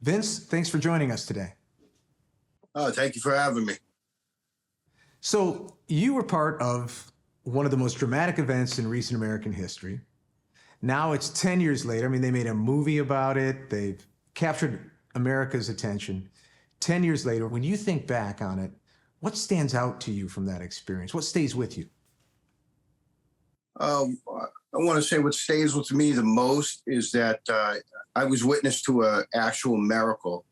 Vince, thanks for joining us today. Oh, thank you for having me. So, you were part of one of the most dramatic events in recent American history. Now it's 10 years later. I mean, they made a movie about it, they've captured America's attention. 10 years later, when you think back on it, what stands out to you from that experience? What stays with you? I want to say what stays with me the most is that I was witness to an actual miracle.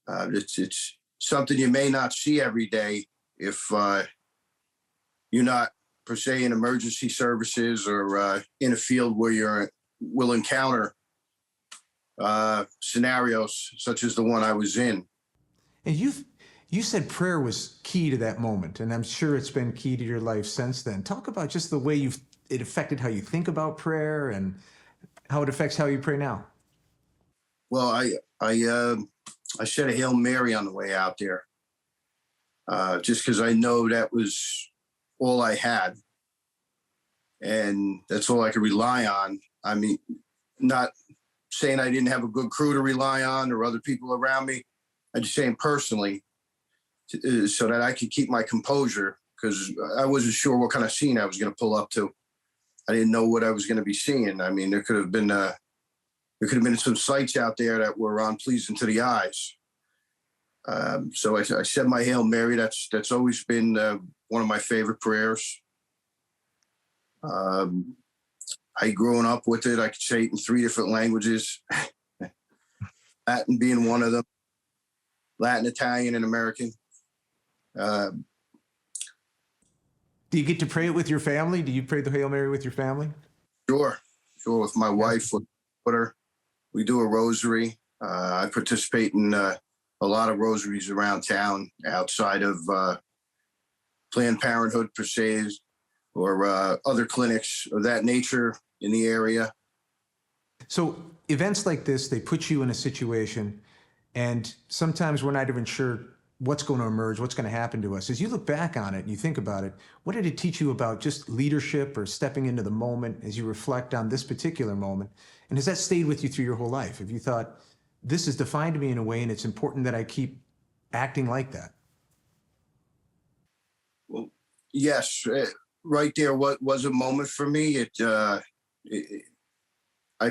It's something you may not see every day if you're not per se in emergency services or in a field where will encounter scenarios such as the one I was in. And you said prayer was key to that moment, and I'm sure it's been key to your life since then. Talk about just the way it affected how you think about prayer and how it affects how you pray now. Well, I said a Hail Mary on the way out there, just because I know that was all I had, and that's all I could rely on. I mean, not saying I didn't have a good crew to rely on or other people around me. I'm just saying personally, so that I could keep my composure, because I wasn't sure what kind of scene I was going to pull up to. I didn't know what I was going to be seeing. I mean, there could have been some sights out there that were unpleasing to the eyes. So I said my Hail Mary. That's always been one of my favorite prayers. I growing up with it, I could say it in 3 different languages, Latin being one of them, Latin, Italian, and American. Do you get to pray it with your family? Do you pray the Hail Mary with your family? Sure. With my wife, with her, we do a rosary. I participate in a lot of rosaries around town outside of Planned Parenthood per se, or other clinics of that nature in the area. So events like this, they put you in a situation, and sometimes we're not even sure what's going to emerge, what's going to happen to us. As you look back on it and you think about it, what did it teach you about just leadership or stepping into the moment as you reflect on this particular moment? And has that stayed with you through your whole life? Have you thought, this has defined me in a way and it's important that I keep acting like that? Well, yes, right there. What was a moment for me? I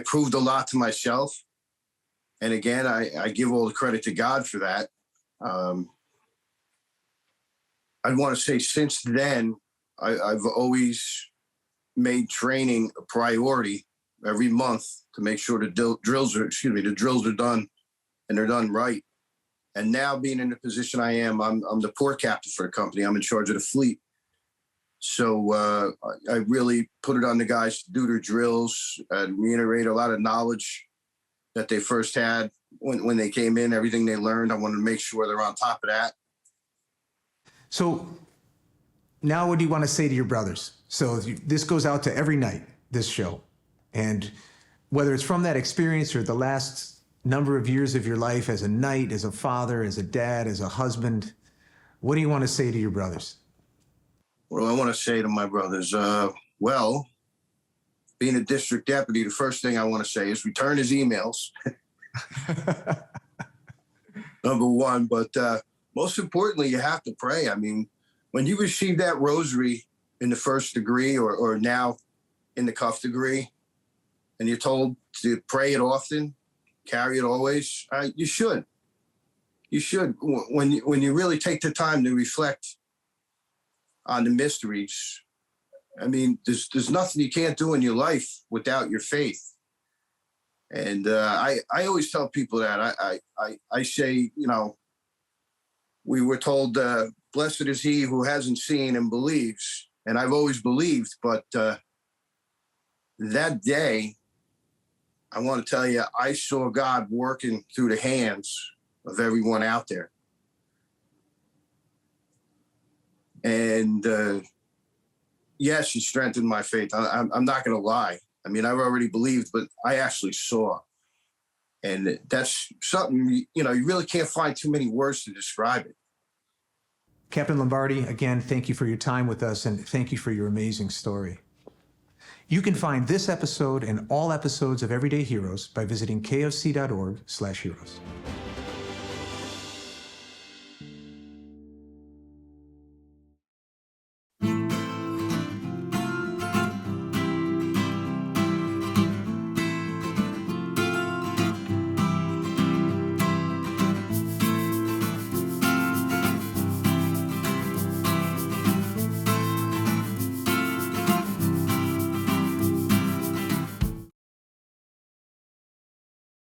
proved a lot to myself. And again, I give all the credit to God for that. I want to say since then, I've always made training a priority every month to make sure the drills are done and they're done right. And now being in the position I am, I'm the port captain for the company. I'm in charge of the fleet. So I really put it on the guys to do their drills and reiterate a lot of knowledge that they first had when they came in, everything they learned. I wanted to make sure they're on top of that. So now what do you want to say to your brothers? So this goes out to every night, this show. And whether it's from that experience or the last number of years of your life as a knight, as a father, as a dad, as a husband, what do you want to say to your brothers? Well, I want to say to my brothers, well, being a district deputy, the first thing I want to say is return his emails. Number one, but most importantly, you have to pray. I mean, when you receive that rosary in the first degree or now in the cuff degree, and you're told to pray it often, carry it always, you should. You should. When you really take the time to reflect on the mysteries, I mean, there's nothing you can't do in your life without your faith. And I always tell people that I say, we were told, blessed is he who hasn't seen and believes. And I've always believed, but that day, I want to tell you, I saw God working through the hands of everyone out there. And yes, it strengthened my faith. I'm not going to lie. I mean, I've already believed, but I actually saw. And that's something, you really can't find too many words to describe it. Captain Lombardi, again, thank you for your time with us and thank you for your amazing story. You can find this episode and all episodes of Everyday Heroes by visiting kfc.org/heroes.